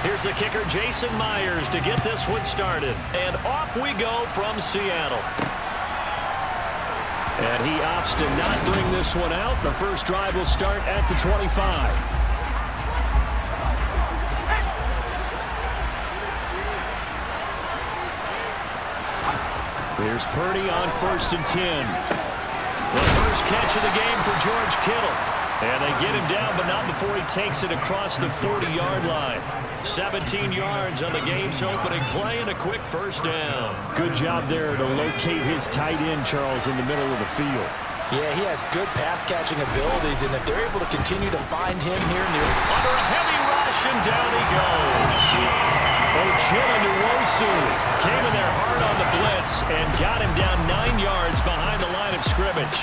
Here's the kicker, Jason Myers, to get this one started. And off we go from Seattle. And he opts to not bring this one out. The first drive will start at the 25. Here's Purdy on 1st and 10. The first catch of the game for George Kittle. And they get him down, but not before he takes it across the 40-yard line. 17 yards on the game's opening play and a quick first down. Good job there to locate his tight end, Charles, in the middle of the field. Yeah, he has good pass-catching abilities, and if they're able to continue to find him here near... Under a heavy rush, and down he goes. Ochillonuwosu came in there hard on the blitz and got him down 9 yards behind the line of scrimmage.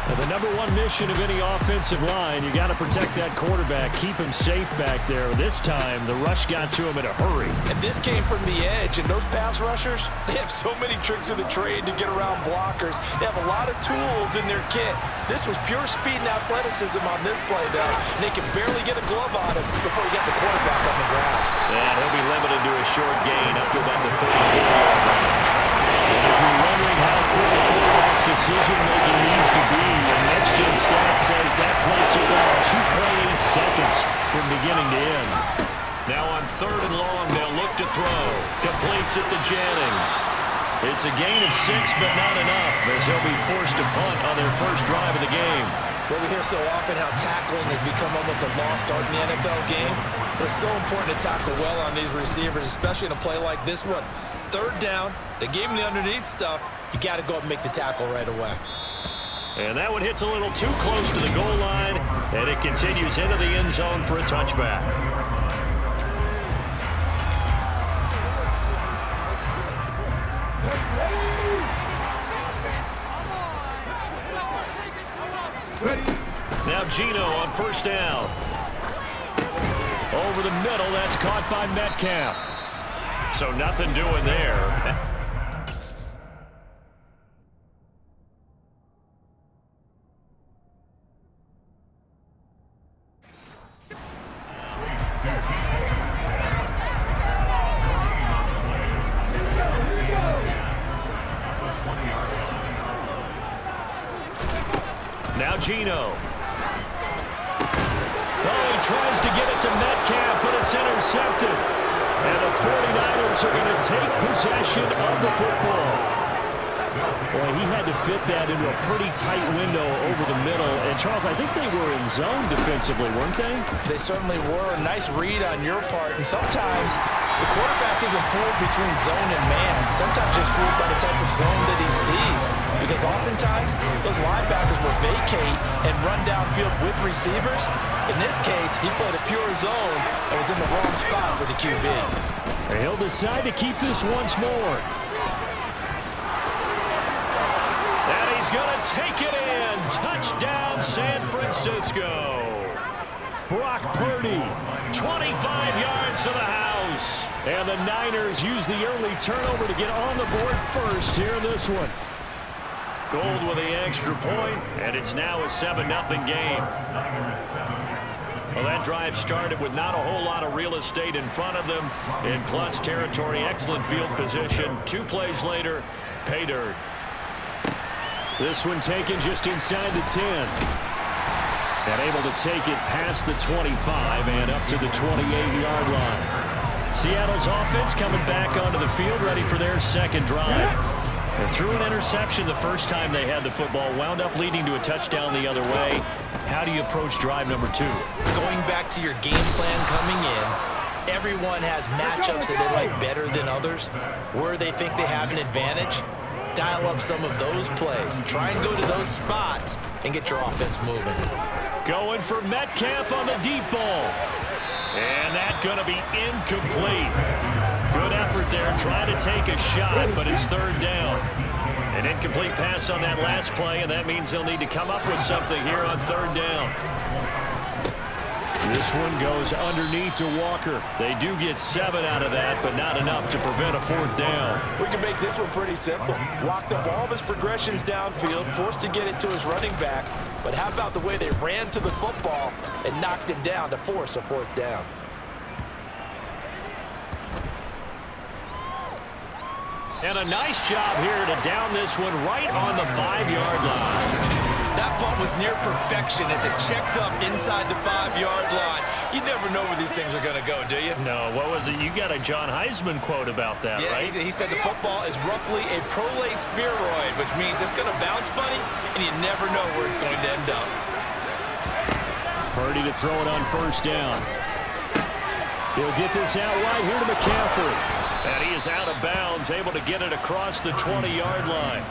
Now, the number one mission of any offensive line, you got to protect that quarterback, keep him safe back there. This time, the rush got to him in a hurry. And this came from the edge, and those pass rushers, they have so many tricks of the trade to get around blockers. They have a lot of tools in their kit. This was pure speed and athleticism on this play, though. And they can barely get a glove on him before he got the quarterback on the ground. And he'll be limited to a short gain up to about the 34-yard line. And if you're wondering how quick a quarterback's decision-making needs to be, your next-gen stat says that play took off 2.8 seconds from beginning to end. Now on 3rd and long, they'll look to throw. Completes it to Jennings. It's a gain of 6, but not enough, as they'll be forced to punt on their first drive of the game. Well, we hear so often how tackling has become almost a lost art in the NFL game. But it's so important to tackle well on these receivers, especially in a play like this one. 3rd down, they gave him the underneath stuff. You got to go up and make the tackle right away. And that one hits a little too close to the goal line, and it continues into the end zone for a touchback. Now Geno on 1st down. Over the middle, that's caught by Metcalf. So nothing doing there. Now Geno. Oh, he tries to get it to Metcalf, but it's intercepted. And the 49ers are going to take possession of the football. Boy, he had to fit that into a pretty tight window over the middle. And, Charles, I think they were in zone defensively, weren't they? They certainly were. A nice read on your part. And sometimes the quarterback isn't fooled between zone and man. Sometimes he's fooled by the type of zone that he sees. Because oftentimes, those linebackers will vacate and run downfield with receivers. In this case, he played a pure zone and was in the wrong spot for the QB. And he'll decide to keep this once more. And he's going to take it in. Touchdown, San Francisco. Brock Purdy, 25 yards to the house. And the Niners use the early turnover to get on the board first here in this one. Gold with the extra point, and it's now a 7-0 game. Well, that drive started with not a whole lot of real estate in front of them. In plus territory, excellent field position. 2 plays later, pay dirt. This one taken just inside the 10. And able to take it past the 25 and up to the 28-yard line. Seattle's offense coming back onto the field, ready for their second drive. And threw an interception the first time they had the football, wound up leading to a touchdown the other way. How do you approach drive number 2? Going back to your game plan coming in, everyone has matchups that they like better than others. Where they think they have an advantage, dial up some of those plays. Try and go to those spots and get your offense moving. Going for Metcalf on the deep ball. And that's going to be incomplete. Good effort there, trying to take a shot, but it's 3rd down. An incomplete pass on that last play, and that means they'll need to come up with something here on 3rd down. This one goes underneath to Walker. They do get 7 out of that, but not enough to prevent a 4th down. We can make this one pretty simple. Locked up all of his progressions downfield, forced to get it to his running back. But how about the way they ran to the football and knocked him down to force a 4th down? And a nice job here to down this one right on the 5-yard line. That punt was near perfection as it checked up inside the 5-yard line. You never know where these things are going to go, do you? No, what was it? You got a John Heisman quote about that, right? Yeah, he said the football is roughly a prolate spheroid, which means it's going to bounce funny, and you never know where it's going to end up. Purdy to throw it on first down. He'll get this out right here to McCaffrey. And he is out of bounds, able to get it across the 20-yard line.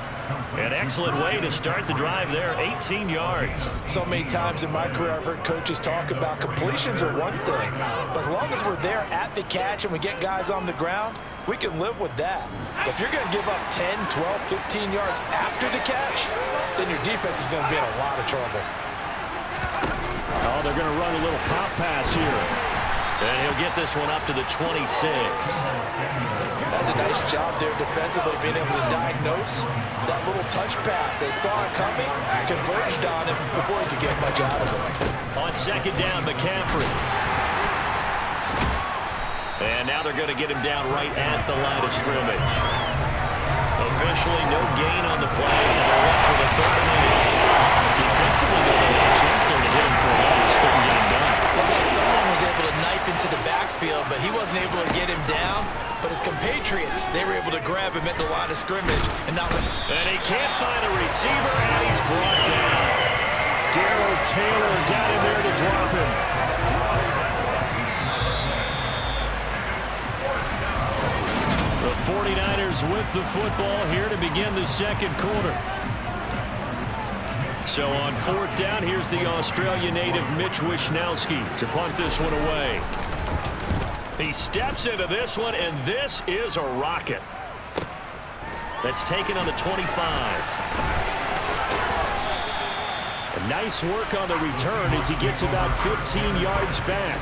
An excellent way to start the drive there, 18 yards. So many times in my career, I've heard coaches talk about completions are one thing. But as long as we're there at the catch and we get guys on the ground, we can live with that. But if you're going to give up 10, 12, 15 yards after the catch, then your defense is going to be in a lot of trouble. Oh, they're going to run a little pop pass here. And he'll get this one up to the 26. That's a nice job there defensively, being able to diagnose that little touch pass. They saw it coming, converged on him before he could get much out of it. On second down, McCaffrey. And now they're going to get him down right at the line of scrimmage. Officially, no gain on the play, and they're up for the 3rd. Defensively, they had a chance there to hit him for a loss. Couldn't get him done. Looked like someone was able to knife into the backfield, but he wasn't able to get him down. But his compatriots, they were able to grab him at the line of scrimmage. And he can't find a receiver, and he's brought down. Darrell Taylor got in there to drop him. The 49ers with the football here to begin the second quarter. So on 4th down, here's the Australia native Mitch Wishnowsky to punt this one away. He steps into this one, and this is a rocket. That's taken on the 25. A nice work on the return as he gets about 15 yards back.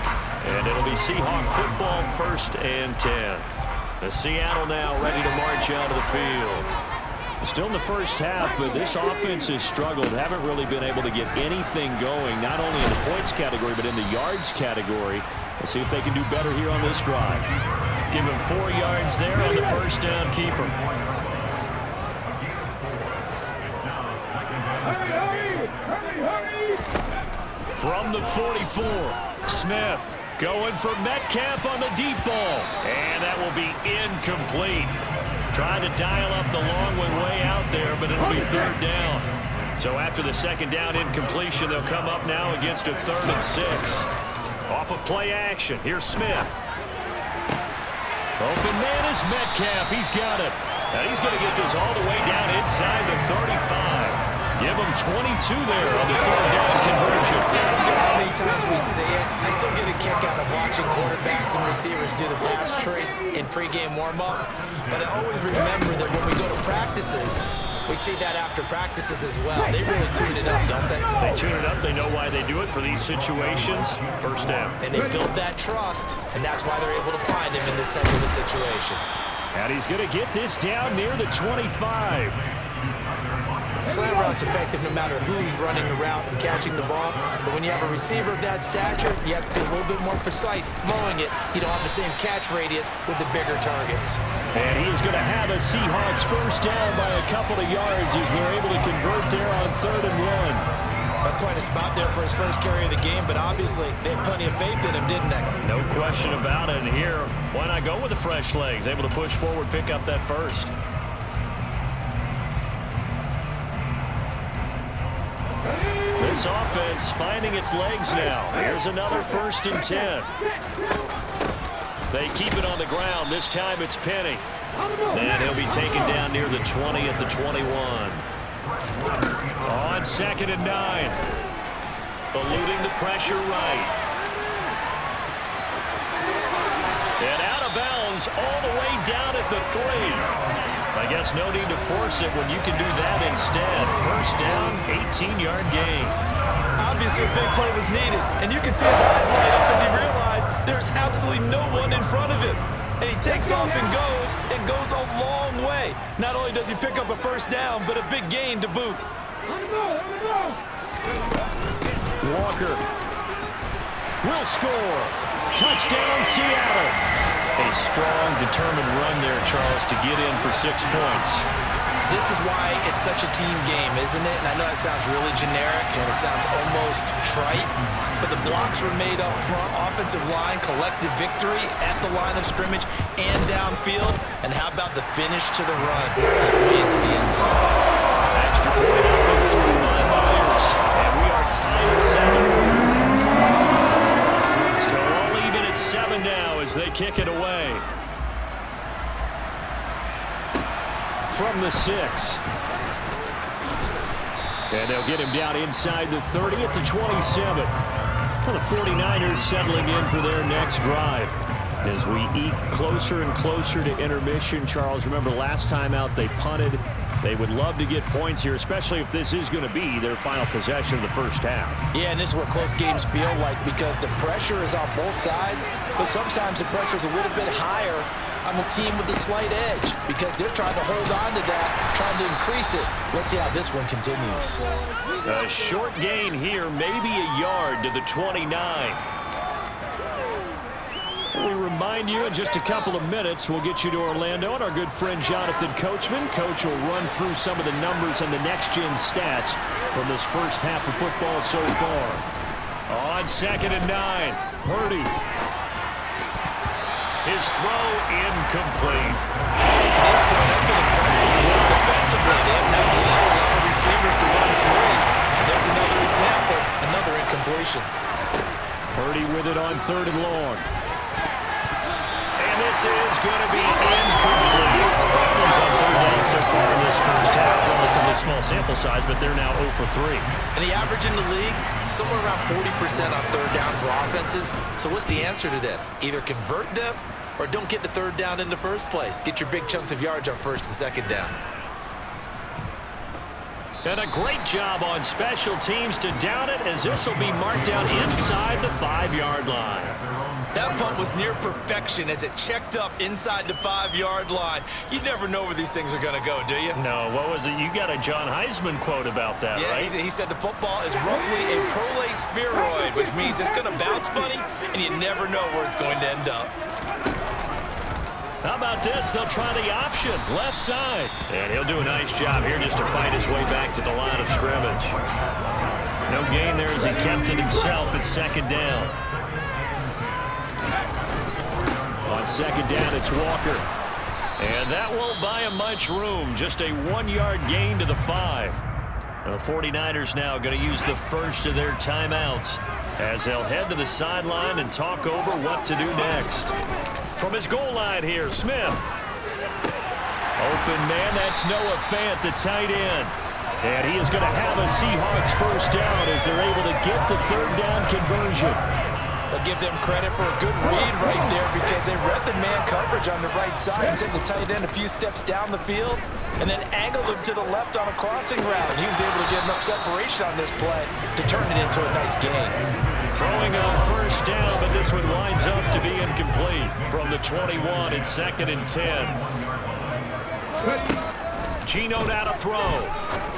And it'll be Seahawk football, 1st and 10. The Seattle now ready to march out of the field. Still in the first half, but this offense has struggled. Haven't really been able to get anything going, not only in the points category, but in the yards category. We'll see if they can do better here on this drive. Give him 4 yards there on the first down keeper. From the 44, Smith going for Metcalf on the deep ball. And that will be incomplete. Trying to dial up the long one way out there, but it'll be 3rd down. So after the 2nd down incompletion, they'll come up now against a 3rd and 6. Off of play action, here's Smith. Open man is Metcalf. He's got it. And he's going to get this all the way down inside the 35. Give him 22 there on the 3rd down conversion. How many times we see it, I still get a kick out of watching quarterbacks and receivers do the pass tree in pregame warm-up. But I always remember that when we go to practices, we see that after practices as well. They really tune it up, don't they? They tune it up. They know why they do it for these situations. 1st down. And they build that trust, and that's why they're able to find him in this type of a situation. And he's going to get this down near the 25. Slant route's effective no matter who's running the route and catching the ball. But when you have a receiver of that stature, you have to be a little bit more precise throwing it. You don't have the same catch radius with the bigger targets. And he is going to have a Seahawks 1st down by a couple of yards as they're able to convert there on 3rd and 1. That's quite a spot there for his first carry of the game, but obviously they had plenty of faith in him, didn't they? No question about it. And here, why not go with the fresh legs? Able to push forward, pick up that first. This offense finding its legs now. Here's another 1st and 10. They keep it on the ground. This time it's Penny. And he'll be taken down near the 20 at the 21. On 2nd and 9. Eluding the pressure right. And out of bounds all the way down at the 3. I guess no need to force it when you can do that instead. 1st down, 18-yard gain. Obviously, a big play was needed, and you can see his eyes light up as he realized there's absolutely no one in front of him. And he takes off and goes a long way. Not only does he pick up a 1st down, but a big gain to boot. Walker will score. Touchdown, Seattle. A strong, determined run there, Charles, to get in for 6 points. This is why it's such a team game, isn't it? And I know it sounds really generic and it sounds almost trite, but the blocks were made up front, offensive line, collective victory at the line of scrimmage and downfield. And how about the finish to the run all the way into the end zone? Extra point up and through by Myers. And we are tied at 7. So all even at 7 now as they kick it away. From the 6. And they'll get him down inside the 30 at the 27. Well, the 49ers settling in for their next drive. As we eke closer and closer to intermission, Charles, remember last time out they punted. They would love to get points here, especially if this is going to be their final possession of the first half. Yeah, and this is what close games feel like because the pressure is on both sides, but sometimes the pressure is a little bit higher on the team with the slight edge because they're trying to hold on to that, trying to increase it. Let's see how this one continues. A short gain here, maybe a yard to the 29. We remind you in just a couple of minutes, we'll get you to Orlando and our good friend Jonathan Coachman. Coach will run through some of the numbers and the next-gen stats from this first half of football so far. On 2nd and 9, Purdy. His throw incomplete. To this point, I've been impressed with the work defensively. They have never allowed a lot of receivers to run free. And there's another example, another incompletion. Purdy with it on 3rd and long. And this is going to be incomplete. Problems on 3rd down so far in this first half. Relatively small sample size, but they're now 0 for 3. And the average in the league, somewhere around 40% on 3rd down for offenses. So what's the answer to this? Either convert them or don't get to 3rd down in the first place. Get your big chunks of yards on 1st and 2nd down. And a great job on special teams to down it as this will be marked down inside the 5-yard line. That punt was near perfection as it checked up inside the 5-yard line. You never know where these things are going to go, do you? No, what was it? You got a John Heisman quote about that, right? Yeah, he said the football is roughly a prolate spheroid, which means it's going to bounce funny, and you never know where it's going to end up. How about this? They'll try the option, left side. And he'll do a nice job here just to fight his way back to the line of scrimmage. No gain there as he kept it himself at 2nd down. On 2nd down, it's Walker. And that won't buy him much room. Just a 1-yard gain to the 5. The 49ers now going to use the first of their timeouts as they'll head to the sideline and talk over what to do next. From his goal line here, Smith. Open man, that's Noah Fant, the tight end. And he is going to have a Seahawks first down as they're able to get the 3rd down conversion. I'll give them credit for a good read right there because they read the man coverage on the right side and sent the tight end a few steps down the field and then angled him to the left on a crossing route. He was able to get enough separation on this play to turn it into a nice gain. Throwing on 1st down, but this one winds up to be incomplete from the 21 and 2nd and 10. Geno now to throw.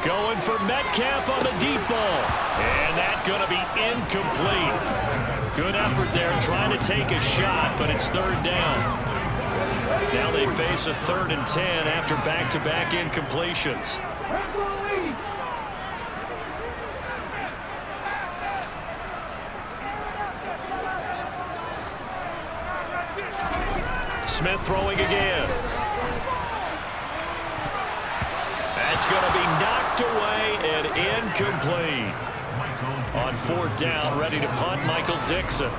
Going for Metcalf on the deep ball. And that's going to be incomplete. Good effort there trying to take a shot, but it's 3rd down. Now they face a 3rd and 10 after back-to-back incompletions. Smith throwing again. That's going to be knocked away and incomplete. On 4th down, ready to punt, Michael Dixon.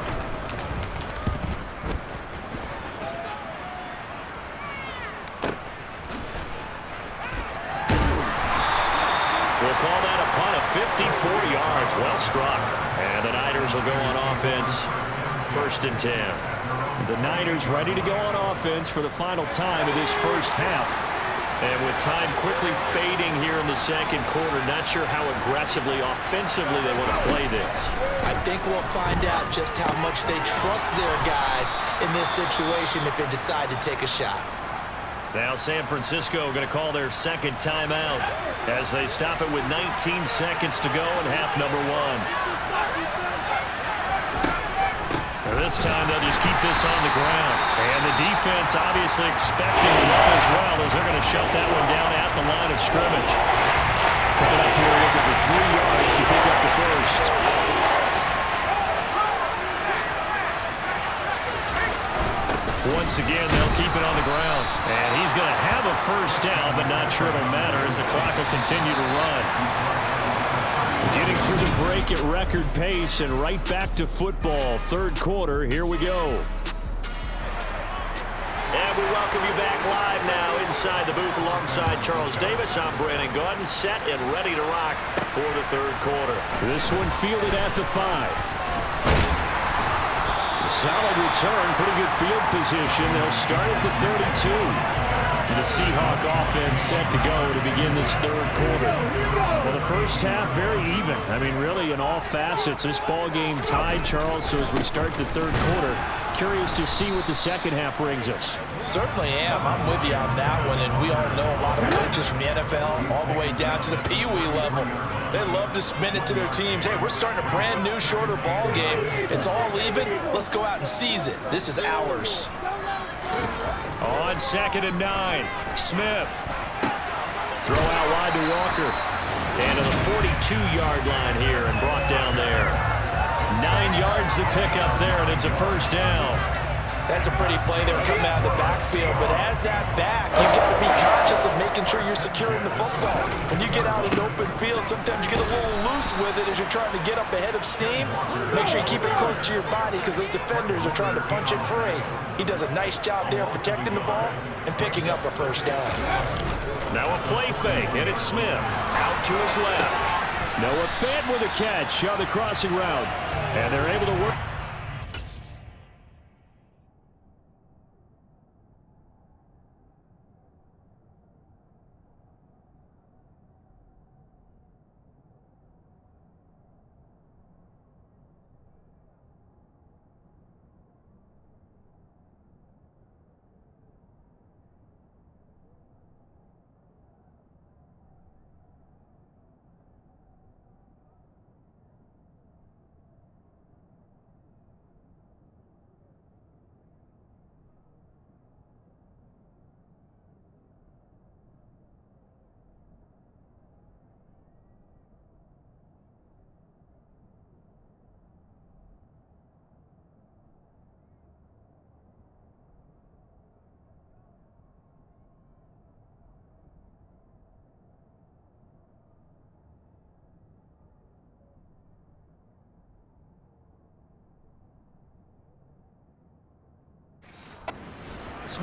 We'll call that a punt of 54 yards. Well struck. And the Niners will go on offense. 1st and 10. The Niners ready to go on offense for the final time of this first half. And with time quickly fading here in the 2nd quarter, not sure how aggressively, offensively they want to play this. I think we'll find out just how much they trust their guys in this situation if they decide to take a shot. Now San Francisco going to call their 2nd timeout as they stop it with 19 seconds to go in half number 1. This this time they'll just keep this on the ground. And the defense obviously expecting a run as well, as they're going to shut that one down at the line of scrimmage. Coming up here looking for 3 yards to pick up the first. Once again, they'll keep it on the ground. And he's going to have a first down, but not sure it'll matter as the clock will continue to run. Getting through the break at record pace and right back to football. Third quarter, here we go. And we welcome you back live now inside the booth alongside Charles Davis. I'm Brandon Gaudin, set and ready to rock for the third quarter. This one fielded at the 5. Solid return, pretty good field position. They'll start at the 32. The Seahawk offense set to go to begin this third quarter. Well, the first half, very even. I mean, really, in all facets, this ball game tied, Charles. So as we start the third quarter, curious to see what the second half brings us. Certainly am. I'm with you on that one. And we all know a lot of coaches from the NFL all the way down to the Pee Wee level. They love to spin it to their teams. Hey, we're starting a brand new, shorter ball game. It's all even. Let's go out and seize it. This is ours. On 2nd and 9, Smith. Throw out wide to Walker. And to the 42-yard line here and brought down there. 9 yards to pick up there, and it's a first down. That's a pretty play there coming out of the backfield, but as that back, you've got to be conscious of making sure you're securing the football. When you get out in the open field, sometimes you get a little loose with it as you're trying to get up ahead of steam. Make sure you keep it close to your body because those defenders are trying to punch it free. He does a nice job there protecting the ball and picking up a first down. Now a play fake, and it's Smith. Out to his left. Noah Fant with a catch on the crossing route. And they're able to work.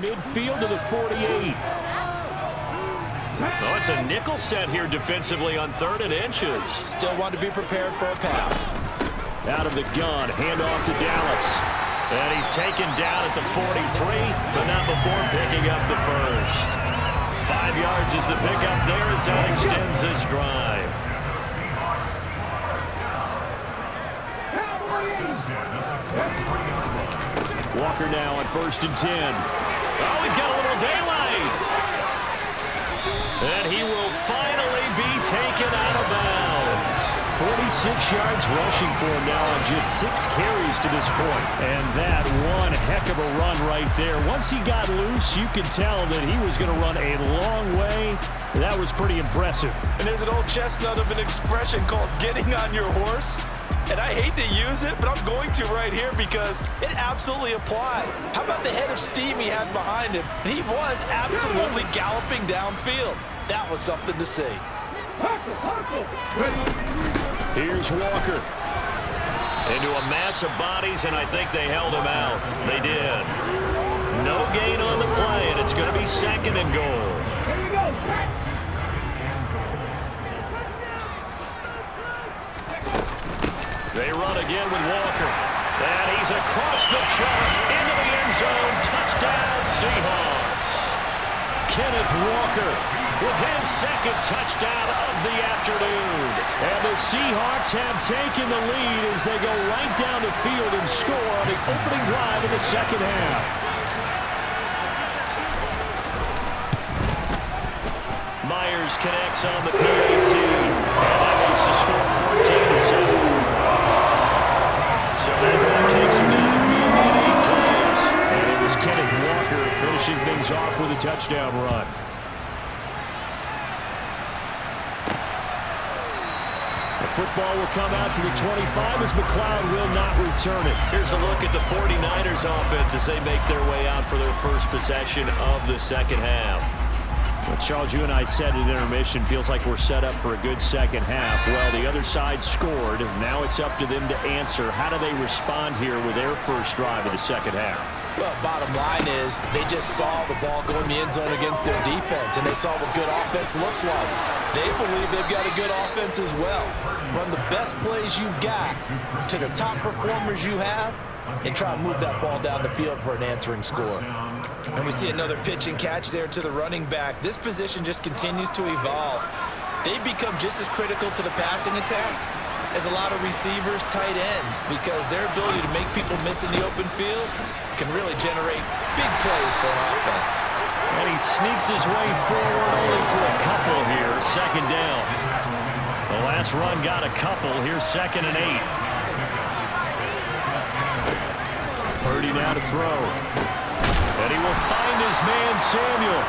Midfield to the 48. Oh, it's a nickel set here defensively on 3rd and inches. Still want to be prepared for a pass. Out of the gun, handoff to Dallas. And he's taken down at the 43, but not before picking up the first. 5 yards is the pickup there as that extends this drive. Walker now on 1st and 10. Oh, he's got a little daylight. And he will finally be taken out of bounds. 46 yards rushing for him now on just 6 carries to this point. And that one heck of a run right there. Once he got loose, you could tell that he was going to run a long way. That was pretty impressive. And there's an old chestnut of an expression called getting on your horse. And I hate to use it, but I'm going to right here because it absolutely applies. How about the head of steam he had behind him? And he was absolutely galloping downfield. That was something to see. Here's Walker. Into a mass of bodies, and I think they held him out. They did. No gain on the play, and it's going to be 2nd and goal. They run again with Walker. And he's across the chalk into the end zone. Touchdown, Seahawks. Kenneth Walker with his 2nd touchdown of the afternoon. And the Seahawks have taken the lead as they go right down the field and score on the opening drive in the second half. Myers connects on the PAT. And that makes the score 14-7. So that drive takes him down the field. things off with a touchdown run. The football will come out to the 25 as McLeod will not return it. Here's a look at the 49ers offense as they make their way out for their first possession of the second half. Well, Charles, you and I said at intermission, feels like we're set up for a good second half. Well, the other side scored. Now it's up to them to answer. How do they respond here with their first drive of the second half? Well, bottom line is they just saw the ball go in the end zone against their defense, and they saw what good offense looks like. They believe they've got a good offense as well. Run the best plays you got to the top performers you have, and try and move that ball down the field for an answering score. And we see another pitch and catch there to the running back. This position just continues to evolve. They become just as critical to the passing attack as a lot of receivers, tight ends, because their ability to make people miss in the open field can really generate big plays for an offense. And he sneaks his way forward only for a couple here. Second down. The last run got a couple. Here's 2nd and 8. Purdy now to throw. And he will find his man, Samuel.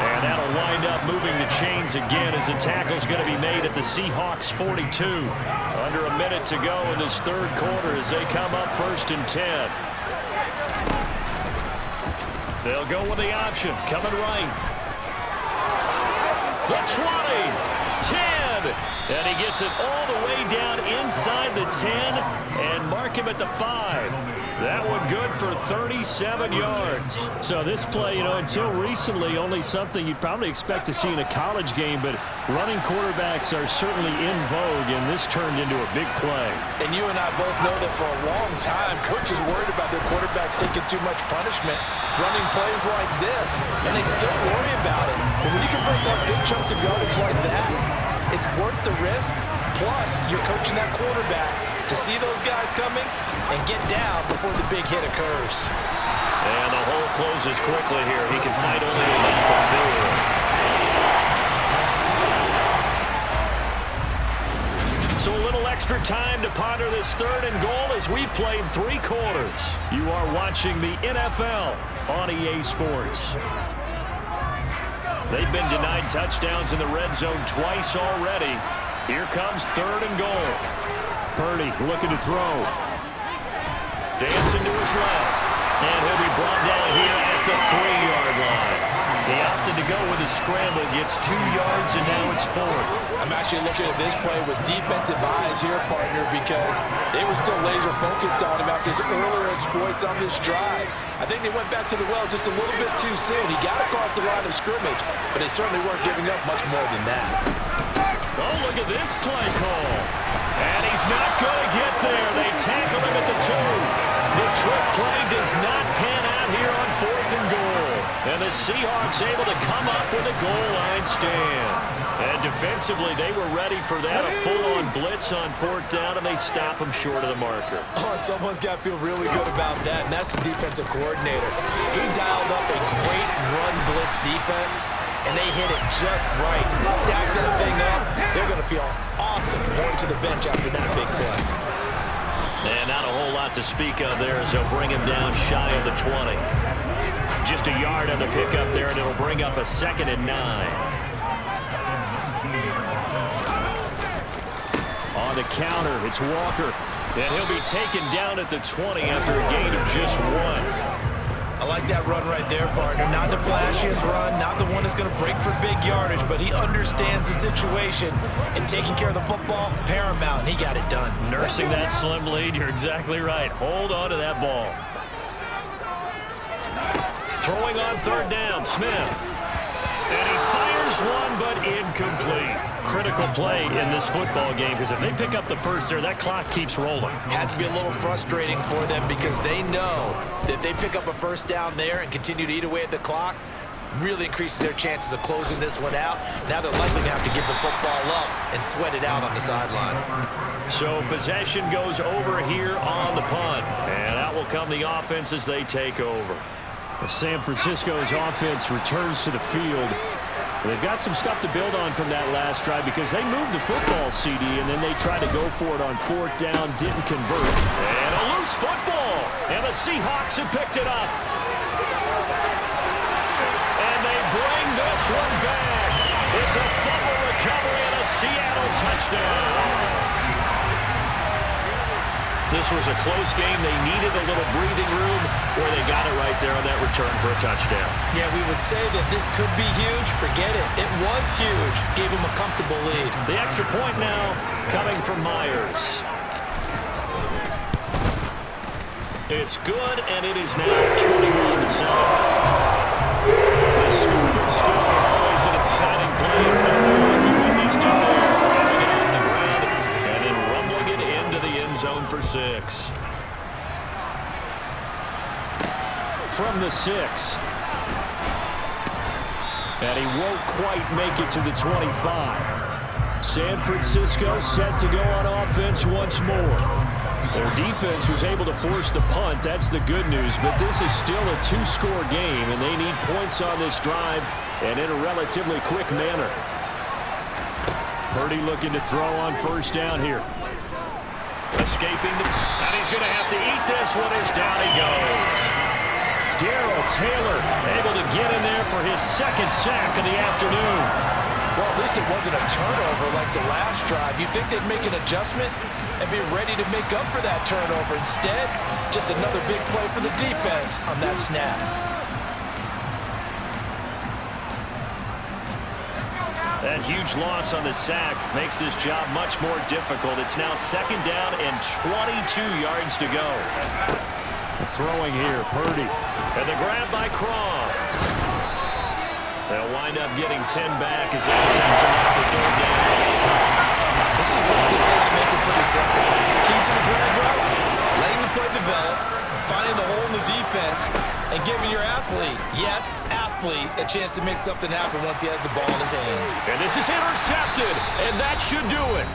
And that'll wind up moving the chains again as the tackle's going to be made at the Seahawks 42. Under a minute to go in this third quarter as they come up 1st and 10. They'll go with the option. Coming right. The 20. 10. And he gets it all the way down inside the 10 and mark him at the 5. That one good for 37 yards. So this play, until recently, only something you'd probably expect to see in a college game, but running quarterbacks are certainly in vogue, and this turned into a big play. And you and I both know that for a long time, coaches worried about their quarterbacks taking too much punishment, running plays like this, and they still worry about it. But when you can break up big chunks of yardage like that, it's worth the risk. Plus, you're coaching that quarterback to see those guys coming and get down before the big hit occurs. And the hole closes quickly here. He can find only a lap of 4. So a little extra time to ponder this 3rd and goal as we played 3 quarters. You are watching the NFL on EA Sports. They've been denied touchdowns in the red zone twice already. Here comes 3rd and goal. Purdy looking to throw. Dancing to his left. And he'll be brought down here at the 3-yard line. He opted to go with a scramble, gets 2 yards, and now it's 4th. I'm actually looking at this play with defensive eyes here, partner, because they were still laser focused on him after his earlier exploits on this drive. I think they went back to the well just a little bit too soon. He got across the line of scrimmage, but they certainly weren't giving up much more than that. Oh, look at this play call. And he's not going to get there. They tackle him at the 2. The trick play does not pan out here on 4th and goal. And the Seahawks able to come up with a goal line stand. And defensively, they were ready for that, a full-on blitz on 4th down, and they stop him short of the marker. Oh, and someone's got to feel really good about that, and that's the defensive coordinator. He dialed up a great run blitz defense, and they hit it just right. Stack that thing up. They're going to feel awesome going to the bench after that big play. And not a whole lot to speak of there as they'll bring him down shy of the 20. Just a yard on the pickup there, and it'll bring up a 2nd and 9. On the counter, it's Walker. And he'll be taken down at the 20 after a gain of just 1. I like that run right there, partner. Not the flashiest run, not the one that's going to break for big yardage, but he understands the situation, and taking care of the football, paramount, and he got it done. Nursing that slim lead, you're exactly right. Hold on to that ball. Throwing on 3rd down, Smith. And he fires one, but incomplete. Critical play in this football game, because if they pick up the first there, that clock keeps rolling. Has to be a little frustrating for them because they know that if they pick up a first down there and continue to eat away at the clock, really increases their chances of closing this one out. Now they're likely to have to give the football up and sweat it out on the sideline. So possession goes over here on the punt, and out will come the offense as they take over. San Francisco's offense returns to the field. They've got some stuff to build on from that last drive because they moved the football, CD, and then they tried to go for it on 4th down, didn't convert. And a loose football, and the Seahawks have picked it up. one back. It's a fumble recovery and a Seattle touchdown. This was a close game. They needed a little breathing room, or they got it right there on that return for a touchdown. Yeah, we would say that this could be huge. Forget it. It was huge. Gave him a comfortable lead. The extra point now coming from Myers. It's good, and it is now 21-7. The scoop and score, always an exciting play in football. We witnessed it there, grabbing it off the ground and then rumbling it into the end zone for 6. From the 6. And he won't quite make it to the 25. San Francisco set to go on offense once more. Their defense was able to force the punt. That's the good news. But this is still a 2-score game, and they need points on this drive and in a relatively quick manner. Purdy looking to throw on first down here. Escaping, and he's going to have to eat this one as down he goes. Darrell Taylor able to get in there for his second sack of the afternoon. Well, at least it wasn't a turnover like the last drive. You'd think they'd make an adjustment and be ready to make up for that turnover. Instead, just another big play for the defense on that snap. That huge loss on the sack makes this job much more difficult. It's now second down and 22 yards to go. Throwing here, Purdy. And the grab by Croft. They'll wind up getting 10 back as that sets him up for third down. Let's just break this down to make it pretty simple. Key to the drag route, letting the play develop, finding the hole in the defense, and giving your athlete, yes, athlete, a chance to make something happen once he has the ball in his hands. And this is intercepted, and that should do it.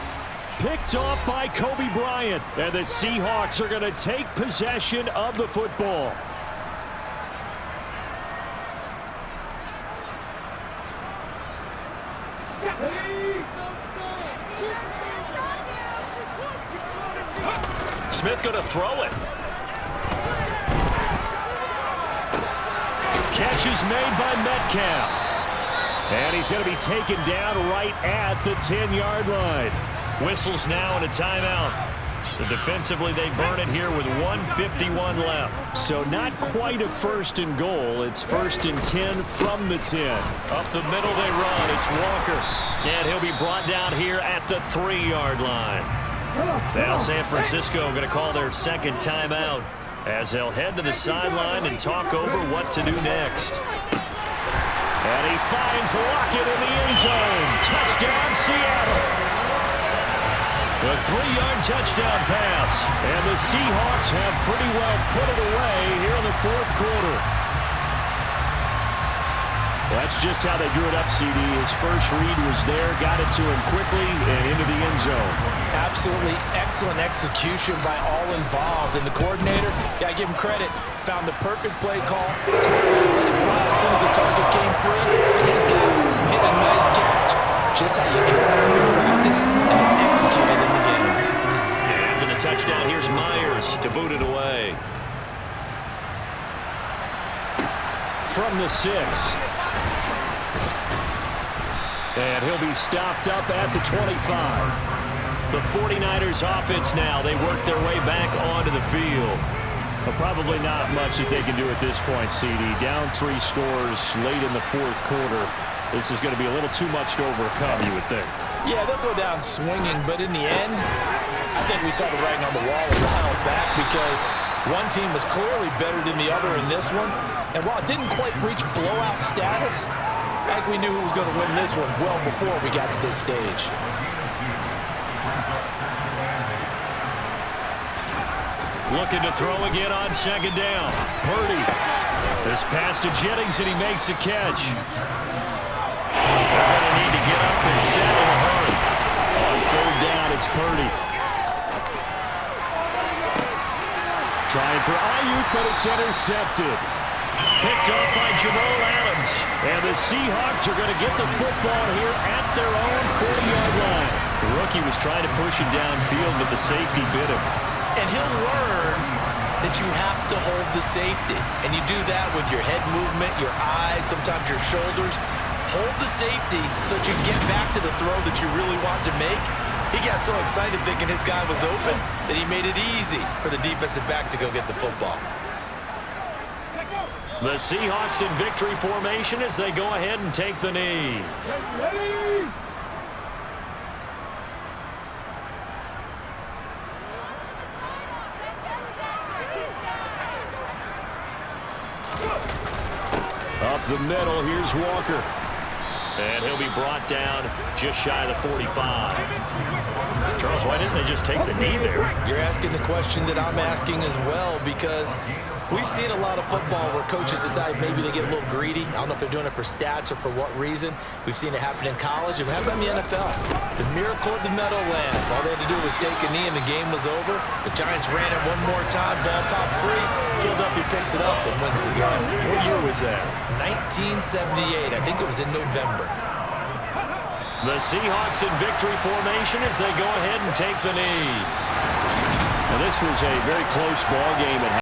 Picked off by Kobe Bryant, and the Seahawks are going to take possession of the football. Smith going to throw it. Catch is made by Metcalf. And he's going to be taken down right at the 10-yard line. Whistles now and a timeout. So defensively they burn it here with 1:51 left. So not quite a first and goal. It's first and 10 from the 10. Up the middle they run. It's Walker. And he'll be brought down here at the 3-yard line. Now San Francisco going to call their second timeout as they'll head to the sideline and talk over what to do next. And he finds Lockett in the end zone. Touchdown, Seattle. A 3-yard touchdown pass. And the Seahawks have pretty well put it away here in the fourth quarter. That's just how they drew it up, CD. His first read was there, got it to him quickly, and into the end zone. Absolutely excellent execution by all involved. And the coordinator, got to give him credit, found the perfect play call. As soon as the target came free, he's got hit a nice catch. Just how you draw it in practice and then execute it in the game. And after the touchdown, here's Myers to boot it away. From the 6. And he'll be stopped up at the 25. The 49ers offense now. They work their way back onto the field. But probably not much that they can do at this point, CD. Down 3 scores late in the fourth quarter. This is going to be a little too much to overcome, you would think. Yeah, they'll go down swinging, but in the end, I think we saw the writing on the wall a while back because one team was clearly better than the other in this one. And while it didn't quite reach blowout status, I think we knew who was going to win this one well before we got to this stage. Looking to throw again on second down. Purdy. This pass to Jennings, and he makes the catch. They're going to need to get up and set in a hurry. On third down, it's Purdy. Trying for Ayuk, but it's intercepted. Picked up by Jamal Adams. And the Seahawks are going to get the football here at their own 40-yard line. The rookie was trying to push him downfield, but the safety bit him. And he'll learn that you have to hold the safety. And you do that with your head movement, your eyes, sometimes your shoulders. hold the safety so that you can get back to the throw that you really want to make. He got so excited thinking his guy was open that he made it easy for the defensive back to go get the football. The Seahawks in victory formation as they go ahead and take the knee. Up the middle, here's Walker. And he'll be brought down just shy of the 45. Charles, why didn't they just take the knee there? You're asking the question that I'm asking as well, because we've seen a lot of football where coaches decide maybe they get a little greedy. I don't know if they're doing it for stats or for what reason. We've seen it happen in college. It happened in the NFL. The miracle of the Meadowlands. All they had to do was take a knee and the game was over. The Giants ran it one more time. Ball popped free. Philadelphia picks it up and wins the game. What year was that? 1978. I think it was in November. The Seahawks in victory formation as they go ahead and take the knee. Now, this was a very close ball game at